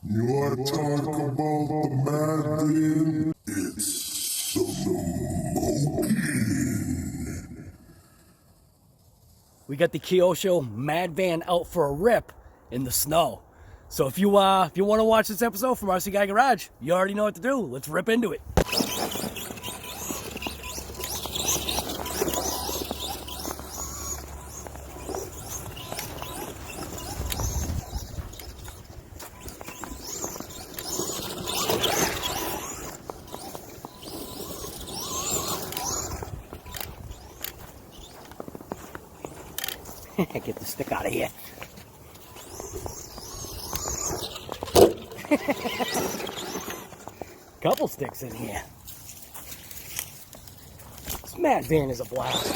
You want to talk about the madman? It's smoking. We got the Kyosho Mad Van out for a rip in the snow. So if you want to watch this episode from RC Guy Garage, you already know what to do. Let's rip into it. Get the stick out of here. Couple sticks in here. This Mad Van is a blast.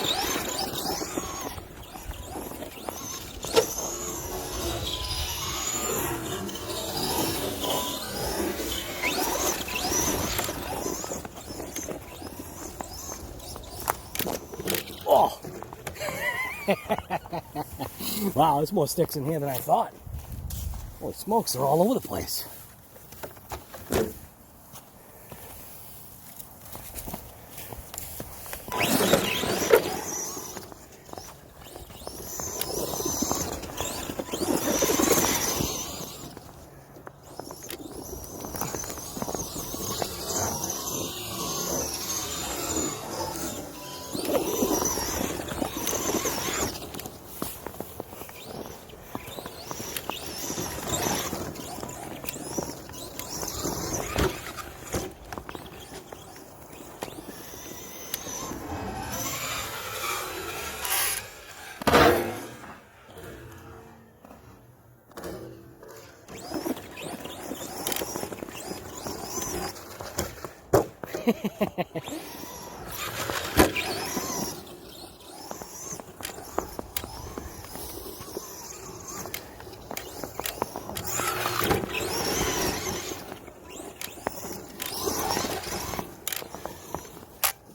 Oh! Wow, there's more sticks in here than I thought. Holy smokes, they're all over the place.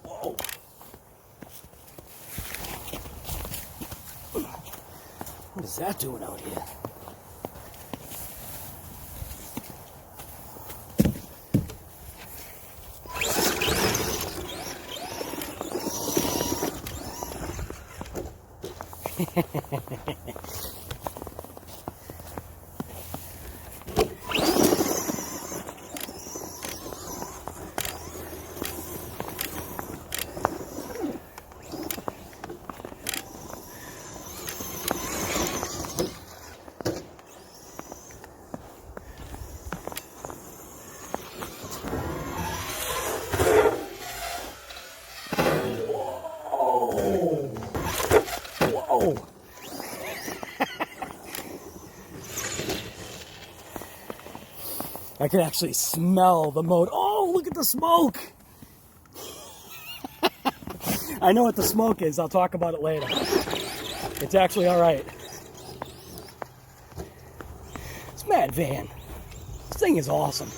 Whoa. What is that doing out here? Whoa! I can actually smell the motor. Oh, look at the smoke! I know what the smoke is. I'll talk about it later. It's actually all right. It's Mad Van. This thing is awesome.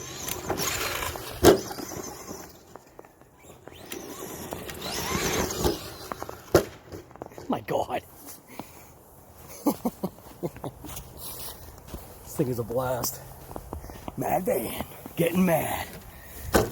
My God. This thing is a blast. Mad Van, getting mad. Let's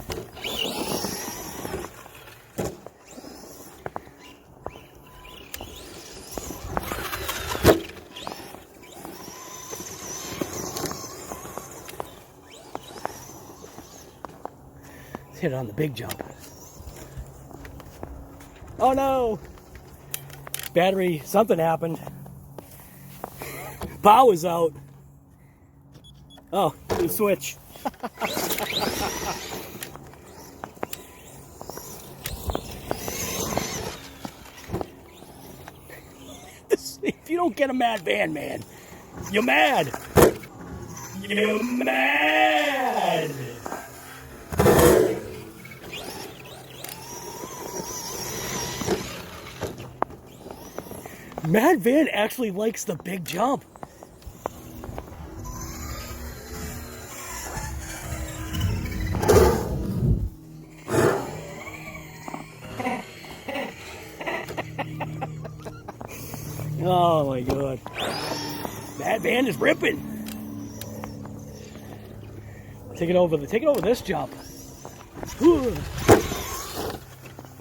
hit it on the big jump. Oh no! Battery, something happened. Power's out. Oh, new switch. If you don't get a Mad Van, man, you're mad. You're mad. Mad Van actually likes the big jump. Oh my God. Mad Van is ripping. Take it over this jump. Whew.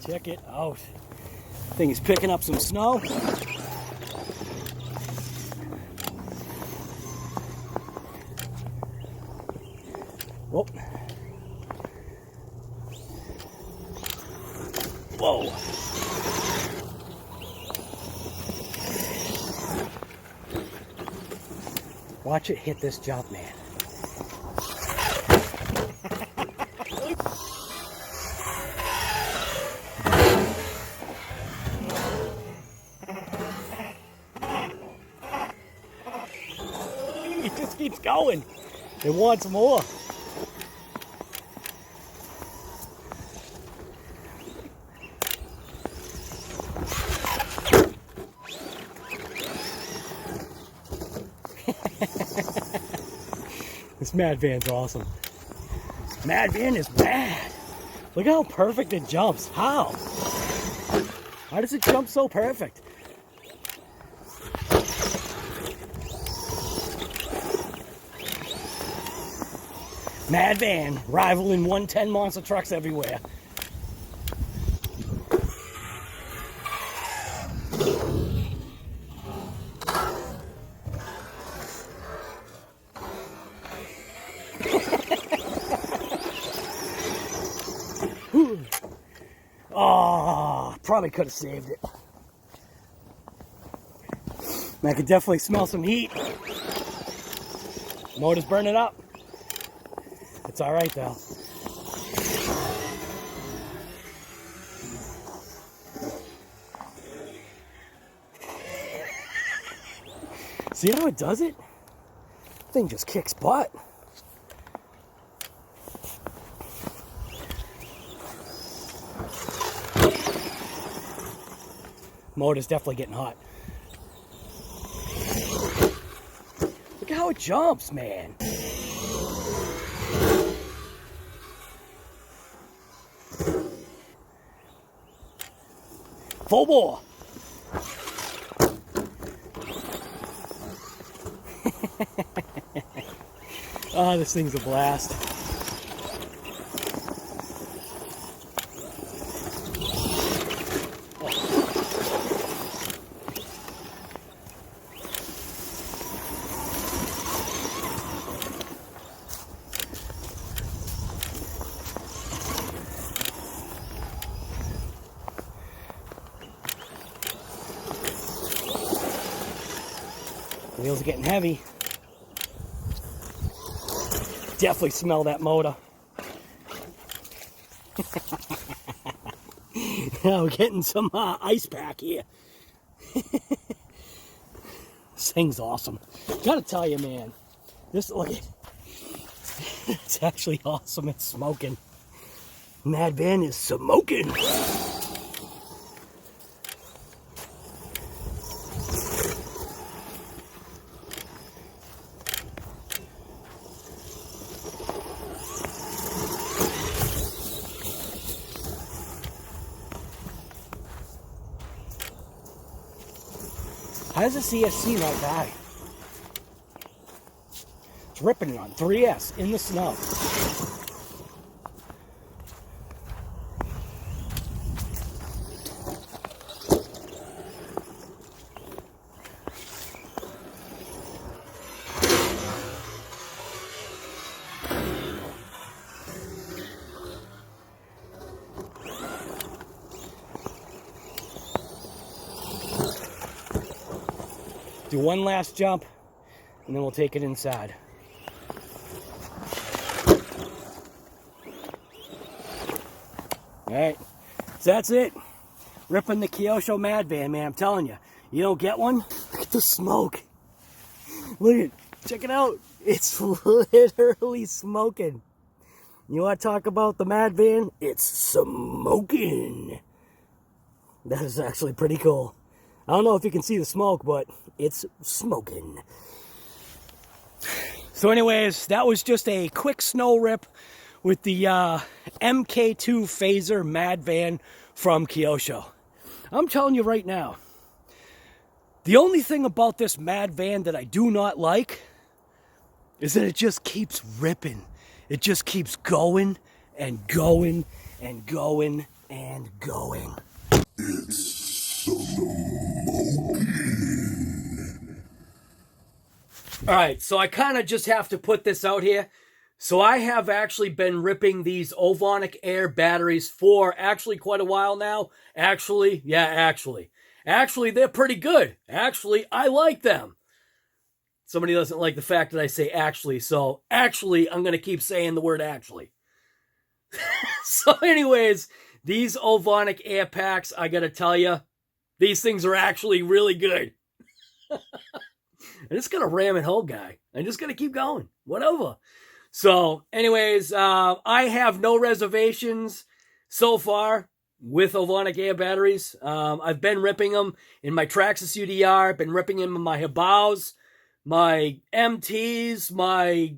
Check it out. Thing is picking up some snow. Whoa. Whoa. Watch it hit this jump, man. It just keeps going. It wants more. This Mad Van's awesome. Mad Van is bad. Look how perfect it jumps. How? How does it jump so perfect? Mad Van, rivaling 110 monster trucks everywhere. Oh, probably could have saved it. I could definitely smell some heat. Motor's burning up. It's all right though. See how it does it? Thing just kicks butt. Motor's definitely getting hot. Look how it jumps, man. Full bore. Oh, this thing's a blast. Wheels are getting heavy. Definitely smell that motor. Now we're getting some ice pack here. This thing's awesome. Gotta tell you, man. This, look at it's actually awesome. It's smoking. Mad Van is smoking. How does the CSC not die? It's ripping it on 3S in the snow. Do one last jump, and then we'll take it inside. All right, so that's it. Ripping the Kyosho Mad Van, man. I'm telling you, you don't get one. Look at the smoke. Look at, check it out. It's literally smoking. You want to talk about the Mad Van? It's smoking. That is actually pretty cool. I don't know if you can see the smoke, but it's smoking. So anyways, that was just a quick snow rip with the MK-2 Phaser Mad Van from Kyosho. I'm telling you right now, the only thing about this Mad Van that I do not like is that it just keeps ripping It just keeps going and going and going and going. All right, so I kind of just have to put this out here. So I have actually been ripping these Ovonic Air batteries for actually quite a while now. Actually, they're pretty good. Actually, I like them. Somebody doesn't like the fact that I say actually, so actually, I'm going to keep saying the word actually. So anyways, these Ovonic Air packs, I got to tell you, these things are actually really good. I'm just going to ram it home, guy. I'm just going to keep going. Whatever. So anyways, I have no reservations so far with Ovonic Air batteries. I've been ripping them in my Traxxas UDR. I've been ripping them in my Hobaos, my MTs, my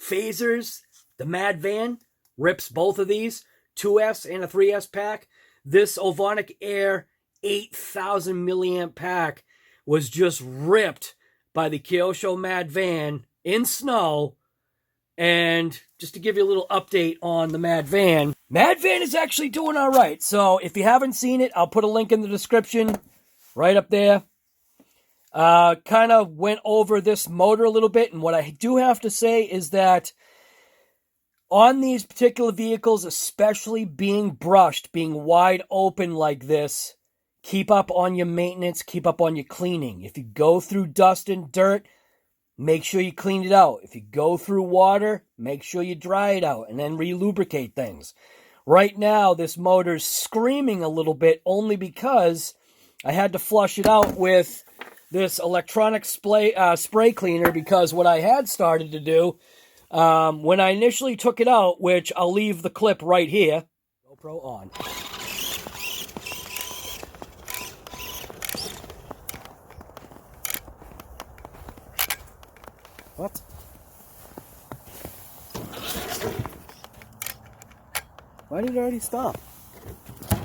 phasers. The Mad Van rips both of these, 2S and a 3S pack. This Ovonic Air 8,000 milliamp pack was just ripped by the Kyosho Mad Van in snow. And just to give you a little update on the Mad Van is actually doing all right. So if you haven't seen it, I'll put a link in the description right up there. Kind of went over this motor a little bit. And what I do have to say is that on these particular vehicles, especially being brushed, being wide open like this, keep up on your maintenance, keep up on your cleaning. If you go through dust and dirt, make sure you clean it out. If you go through water, make sure you dry it out and then re-lubricate things. Right now, this motor's screaming a little bit only because I had to flush it out with this electronic spray cleaner, because what I had started to do, when I initially took it out, which I'll leave the clip right here. GoPro on. What? Why did it already stop? You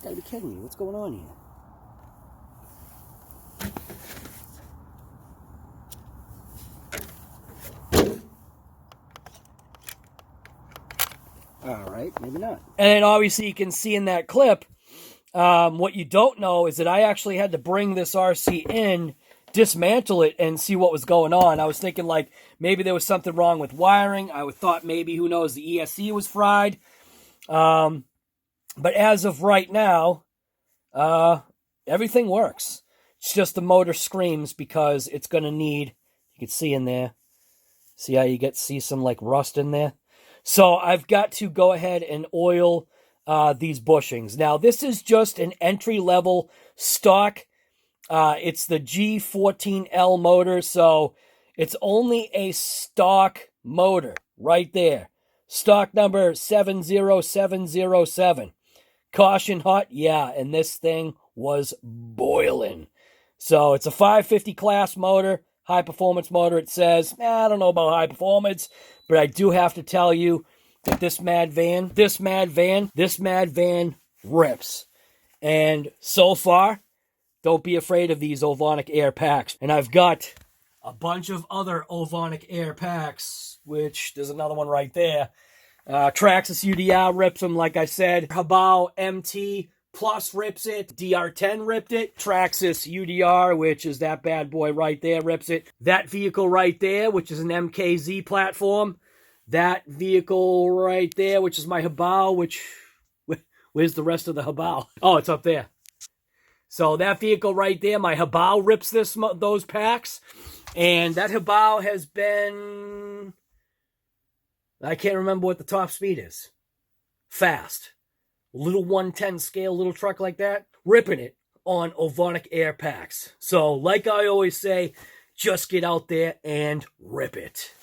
gotta be kidding me. What's going on here? Alright, maybe not. And obviously you can see in that clip, what you don't know is that I actually had to bring this RC in, dismantle it, and see what was going on. I was thinking like maybe there was something wrong with wiring. I thought maybe, who knows, the ESC was fried. But as of right now, everything works. It's just the motor screams because it's going to need, you can see in there, see how you see some like rust in there? So I've got to go ahead and oil these bushings. Now this is just an entry-level stock. It's the G14L motor, so it's only a stock motor right there. Stock number 70707. Caution hot, yeah, and this thing was boiling. So it's a 550 class motor, high performance motor, it says. I don't know about high performance, but I do have to tell you that this Mad Van rips. And so far, don't be afraid of these Ovonic Air packs. And I've got a bunch of other Ovonic Air packs, which there's another one right there. Traxxas UDR rips them, like I said. Hobao MT Plus rips it. DR10 ripped it. Traxxas UDR, which is that bad boy right there, rips it. That vehicle right there, which is an MKZ platform. That vehicle right there, which is my Hobao, which... Where's the rest of the Hobao? Oh, it's up there. So that vehicle right there, my Hobao rips those packs. And that Hobao has been... I can't remember what the top speed is. Fast. Little 110 scale, little truck like that. Ripping it on Ovonic Air packs. So, like I always say, just get out there and rip it.